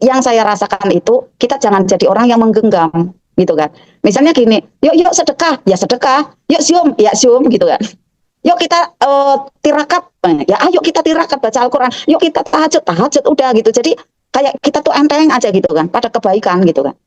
yang saya rasakan itu kita jangan jadi orang yang menggenggam gitu kan. Misalnya gini, yuk sedekah, ya sedekah, yuk sium gitu kan. Yuk kita tirakat, ya ayo kita tirakat baca Al-Quran, yuk kita tahajud udah gitu. Jadi kayak kita tuh enteng aja gitu kan, pada kebaikan gitu kan.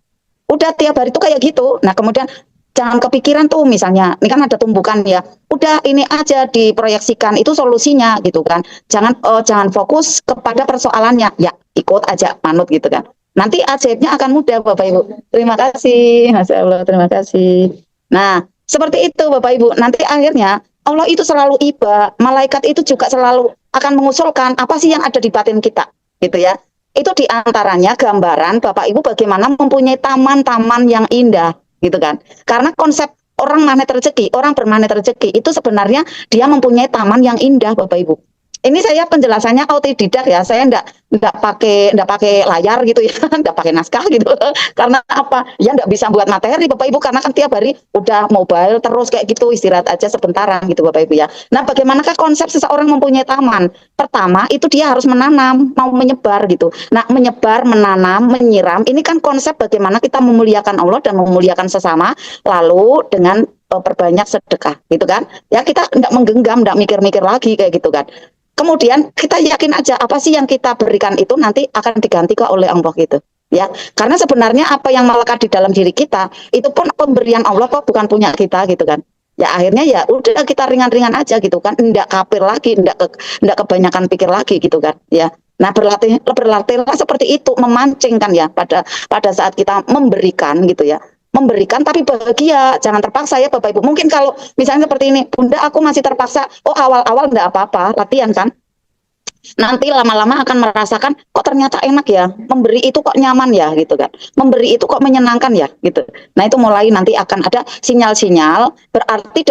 Udah tiap hari tuh kayak gitu. Nah kemudian jangan kepikiran tuh misalnya, ini kan ada tumbukan ya. Udah ini aja diproyeksikan itu solusinya gitu kan. Jangan fokus kepada persoalannya. Ya ikut aja manut gitu kan. Nanti ajaibnya akan mudah Bapak Ibu. Terima kasih, Masya Allah, terima kasih. Nah seperti itu Bapak Ibu. Nanti akhirnya Allah itu selalu iba, malaikat itu juga selalu akan mengusulkan apa sih yang ada di batin kita, gitu ya. Itu diantaranya gambaran Bapak Ibu bagaimana mempunyai taman-taman yang indah gitu kan. Karena konsep orang bermagnet rezeki itu sebenarnya dia mempunyai taman yang indah Bapak Ibu. Ini saya penjelasannya autodidak ya, saya enggak pakai layar gitu ya, enggak pakai naskah gitu. Karena apa? Ya enggak bisa buat materi Bapak Ibu karena kan tiap hari udah mobile terus kayak gitu, istirahat aja sebentaran gitu Bapak Ibu ya. Nah, bagaimanakah konsep seseorang mempunyai taman? Pertama, itu dia harus menanam, mau menyebar gitu. Nah, menyebar, menanam, menyiram, ini kan konsep bagaimana kita memuliakan Allah dan memuliakan sesama, lalu dengan perbanyak sedekah gitu kan. Ya kita enggak menggenggam, enggak mikir-mikir lagi kayak gitu kan. Kemudian kita yakin aja apa sih yang kita berikan itu nanti akan diganti kok oleh Allah gitu ya. Karena sebenarnya apa yang melekat di dalam diri kita itu pun pemberian Allah kok, bukan punya kita gitu kan. Ya akhirnya ya udah kita ringan-ringan aja gitu kan, enggak kafir lagi, enggak kebanyakan pikir lagi gitu kan ya. Nah berlatihlah seperti itu, memancing kan ya pada saat kita memberikan gitu ya. Memberikan tapi bahagia, jangan terpaksa ya Bapak Ibu. Mungkin kalau misalnya seperti ini, Bunda aku masih terpaksa, awal-awal enggak apa-apa, latihan kan. Nanti lama-lama akan merasakan kok ternyata enak ya, memberi itu kok nyaman ya gitu kan, memberi itu kok menyenangkan ya gitu. Nah itu mulai nanti akan ada sinyal-sinyal, berarti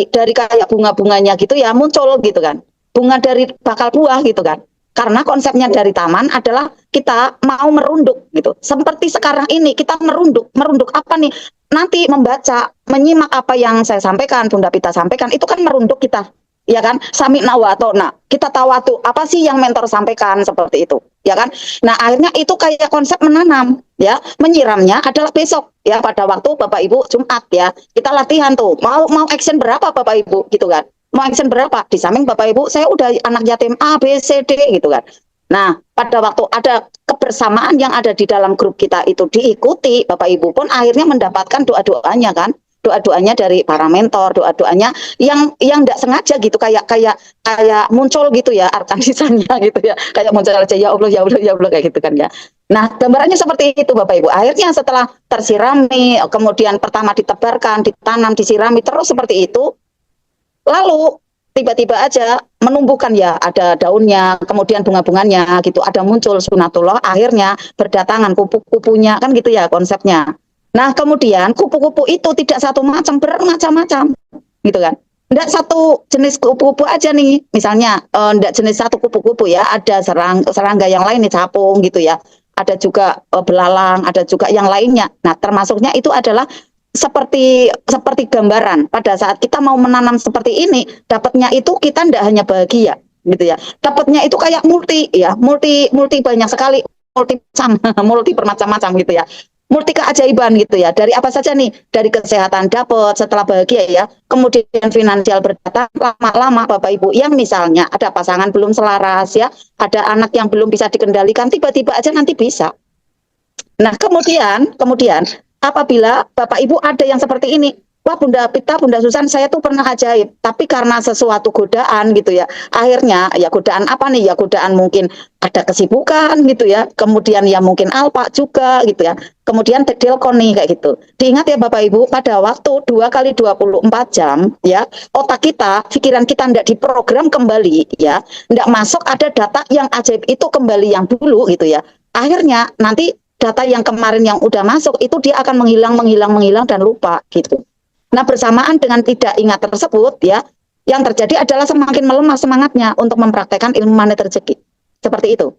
dari kayak bunga-bunganya gitu ya muncul gitu kan, bunga dari bakal buah gitu kan. Karena konsepnya dari taman adalah kita mau merunduk gitu. Seperti sekarang ini kita merunduk apa nih? Nanti membaca, menyimak apa yang saya sampaikan, Bunda Pita sampaikan, itu kan merunduk kita. Ya kan? Sami'na wa ata'na. Kita tawatu, apa sih yang mentor sampaikan seperti itu, ya kan? Nah, akhirnya itu kayak konsep menanam, ya. Menyiramnya adalah besok, ya, pada waktu Bapak Ibu Jumat ya. Kita latihan tuh. Mau action berapa Bapak Ibu gitu kan? Mau action berapa? Di samping Bapak Ibu, saya udah anak yatim A, B, C, D gitu kan. Nah, pada waktu ada kebersamaan yang ada di dalam grup kita itu diikuti, Bapak Ibu pun akhirnya mendapatkan doa-doanya kan. Doa-doanya dari para mentor, doa-doanya yang enggak sengaja gitu, kayak muncul gitu ya arkanisannya gitu ya. Kayak muncul aja ya Allah, ya Allah, ya Allah kayak gitu kan ya. Nah, gambarannya seperti itu Bapak Ibu. Akhirnya setelah tersirami, kemudian pertama ditebarkan, ditanam, disirami terus seperti itu. Lalu tiba-tiba aja menumbuhkan ya, ada daunnya, kemudian bunga-bunganya gitu, ada muncul sunatullah, akhirnya berdatangan kupu-kupunya kan gitu ya konsepnya. Nah kemudian kupu-kupu itu tidak satu macam, bermacam-macam gitu kan. Tidak satu jenis kupu-kupu aja nih, misalnya tidak jenis satu kupu-kupu ya, ada serangga yang lain nih, capung gitu ya, ada juga belalang, ada juga yang lainnya. Nah termasuknya itu adalah seperti gambaran pada saat kita mau menanam seperti ini, dapatnya itu kita tidak hanya bahagia gitu ya, dapatnya itu kayak multi banyak sekali, multi bermacam-macam gitu ya, multi keajaiban gitu ya. Dari apa saja nih, dari kesehatan dapat setelah bahagia ya, kemudian finansial berdatang, lama-lama Bapak Ibu yang misalnya ada pasangan belum selaras ya, ada anak yang belum bisa dikendalikan, tiba-tiba aja nanti bisa. Nah kemudian apabila Bapak Ibu ada yang seperti ini, wah Bunda Pita, Bunda Susan, saya tuh pernah ajaib, tapi karena sesuatu godaan gitu ya, akhirnya ya godaan apa nih, ya godaan mungkin ada kesibukan gitu ya, kemudian ya mungkin alpa juga gitu ya, kemudian delkon nih kayak gitu. Diingat ya Bapak Ibu, pada waktu 2 kali 24 jam ya, otak kita, pikiran kita tidak diprogram kembali ya, tidak masuk ada data yang ajaib itu kembali yang dulu gitu ya, akhirnya nanti data yang kemarin yang udah masuk itu dia akan menghilang dan lupa gitu. Nah, bersamaan dengan tidak ingat tersebut ya, yang terjadi adalah semakin melemah semangatnya untuk mempraktekkan ilmu magnet rezeki. Seperti itu.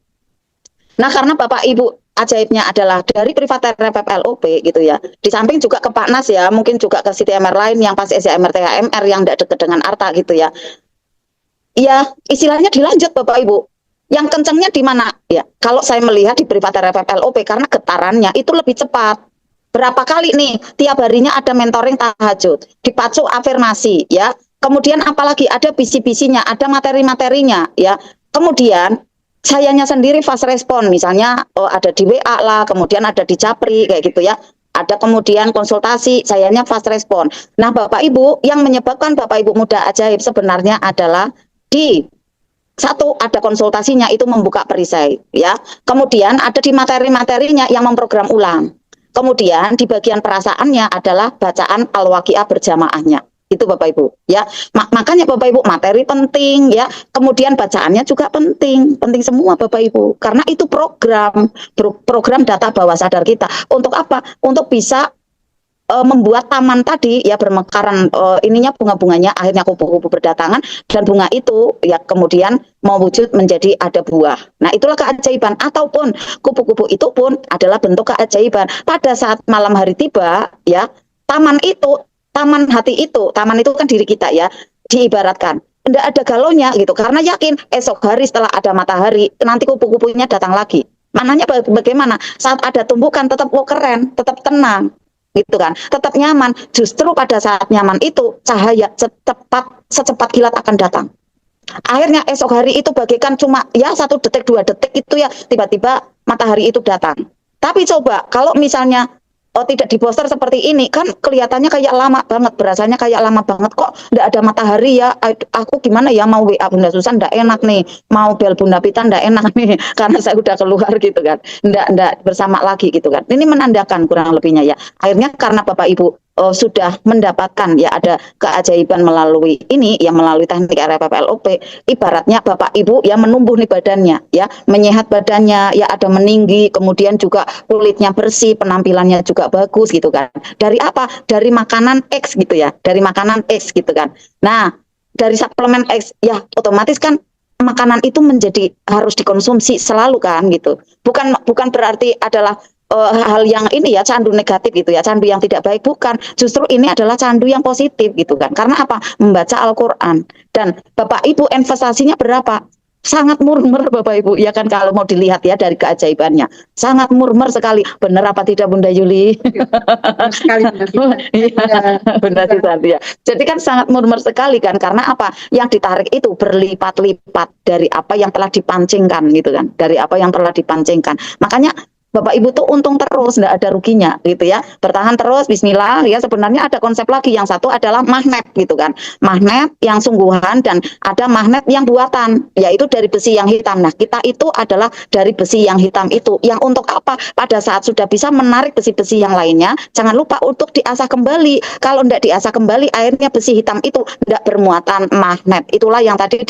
Nah, karena Bapak Ibu ajaibnya adalah dari Privat RFFLOP gitu ya. Di samping juga ke Pak Nas ya, mungkin juga ke CTMR lain yang pas SMR THMR yang tidak dekat dengan Arta gitu ya. Ya, istilahnya dilanjut Bapak Ibu. Yang kencengnya di mana? Ya, kalau saya melihat di Privat RFFLOP karena getarannya itu lebih cepat. Berapa kali nih tiap harinya ada mentoring tahajud, dipacu afirmasi ya. Kemudian apalagi ada bisi-bisinya, ada materi-materinya ya. Kemudian sayanya sendiri fast respon, misalnya ada di WA lah, kemudian ada di Japri kayak gitu ya. Ada kemudian konsultasi, sayanya fast respon. Nah, Bapak Ibu, yang menyebabkan Bapak Ibu muda ajaib sebenarnya adalah di satu, ada konsultasinya itu membuka perisai ya. Kemudian ada di materi-materinya yang memprogram ulang. Kemudian di bagian perasaannya adalah bacaan al-waqiah berjamaahnya. Itu Bapak Ibu ya. Makanya Bapak Ibu materi penting ya. Kemudian bacaannya juga penting. Penting semua Bapak Ibu. Karena itu program data bawah sadar kita. Untuk apa? Untuk bisa membuat taman tadi ya bermekaran ininya bunga-bunganya, akhirnya kupu-kupu berdatangan dan bunga itu ya kemudian mewujud menjadi ada buah. Nah, itulah keajaiban, ataupun kupu-kupu itu pun adalah bentuk keajaiban. Pada saat malam hari tiba ya, taman itu, taman hati itu, taman itu kan diri kita ya, diibaratkan tidak ada galaunya gitu, karena yakin esok hari setelah ada matahari nanti kupu-kupunya datang lagi. Mananya bagaimana? Saat ada tumbukan tetap keren, tetap tenang gitu kan, tetap nyaman. Justru pada saat nyaman itu cahaya secepat kilat akan datang. Akhirnya esok hari itu bagaikan cuma ya 1 detik 2 detik itu ya, tiba-tiba matahari itu datang. Tapi coba kalau misalnya tidak di poster seperti ini kan kelihatannya kayak lama banget, berasanya kayak lama banget, kok enggak ada matahari ya, aku gimana ya mau WA Bunda Susan enggak enak nih, mau bel Bunda Pita enggak enak nih karena saya udah keluar gitu kan, enggak bersama lagi gitu kan. Ini menandakan kurang lebihnya ya. Akhirnya karena Bapak Ibu sudah mendapatkan ya ada keajaiban melalui ini ya, melalui teknik RFFLOP, ibaratnya Bapak Ibu ya menumbuh nih badannya ya, menyehat badannya ya, ada meninggi, kemudian juga kulitnya bersih, penampilannya juga bagus gitu kan. Dari apa? Dari makanan X gitu ya, dari makanan X gitu kan. Nah, dari suplemen X ya otomatis kan makanan itu menjadi harus dikonsumsi selalu kan gitu. Bukan berarti adalah hal yang ini ya, candu negatif gitu ya, candu yang tidak baik, bukan. Justru ini adalah candu yang positif gitu kan. Karena apa? Membaca Al-Quran. Dan Bapak Ibu investasinya berapa? Sangat murmer Bapak Ibu ya kan, kalau mau dilihat ya dari keajaibannya. Sangat murmer sekali. Benar apa tidak Bunda Yuli? Sekali Benar ya. Jadi kan sangat murmer sekali kan, karena apa? Yang ditarik itu berlipat-lipat dari apa yang telah dipancingkan gitu kan. Dari apa yang telah dipancingkan. Makanya Bapak Ibu tuh untung terus, enggak ada ruginya gitu ya. Bertahan terus, bismillah ya. Sebenarnya ada konsep lagi, yang satu adalah magnet gitu kan. Magnet yang sungguhan dan ada magnet yang buatan, yaitu dari besi yang hitam. Nah, kita itu adalah dari besi yang hitam itu. Yang untuk apa? Pada saat sudah bisa menarik besi-besi yang lainnya, jangan lupa untuk diasah kembali. Kalau enggak diasah kembali, akhirnya besi hitam itu enggak bermuatan magnet. Itulah yang tadi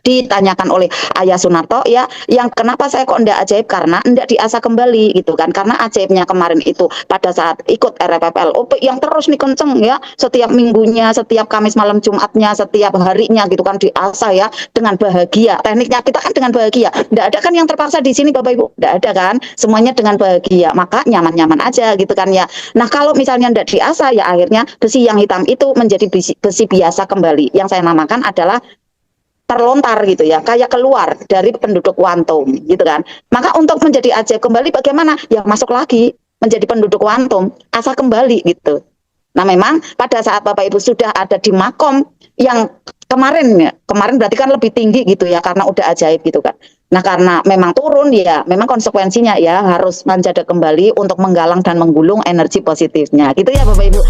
ditanyakan oleh Ayah Sunarto ya. Yang kenapa saya kok enggak ajaib? Karena enggak diasah kembali gitu kan. Karena ajaibnya kemarin itu pada saat ikut RFFLOP yang terus nih kenceng ya, setiap minggunya, setiap Kamis malam Jumatnya, setiap harinya gitu kan diasah ya, dengan bahagia. Tekniknya kita kan dengan bahagia. Enggak ada kan yang terpaksa di sini Bapak Ibu, enggak ada kan, semuanya dengan bahagia, maka nyaman-nyaman aja gitu kan ya. Nah, kalau misalnya enggak diasah ya akhirnya besi yang hitam itu menjadi besi biasa kembali. Yang saya namakan adalah terlontar gitu ya, kayak keluar dari penduduk kuantum gitu kan. Maka untuk menjadi ajaib kembali bagaimana? Ya masuk lagi menjadi penduduk kuantum, asal kembali gitu. Nah, memang pada saat Bapak Ibu sudah ada di makom yang kemarin berarti kan lebih tinggi gitu ya, karena udah ajaib gitu kan. Nah, karena memang turun ya, memang konsekuensinya ya harus menjaga kembali untuk menggalang dan menggulung energi positifnya gitu ya Bapak Ibu.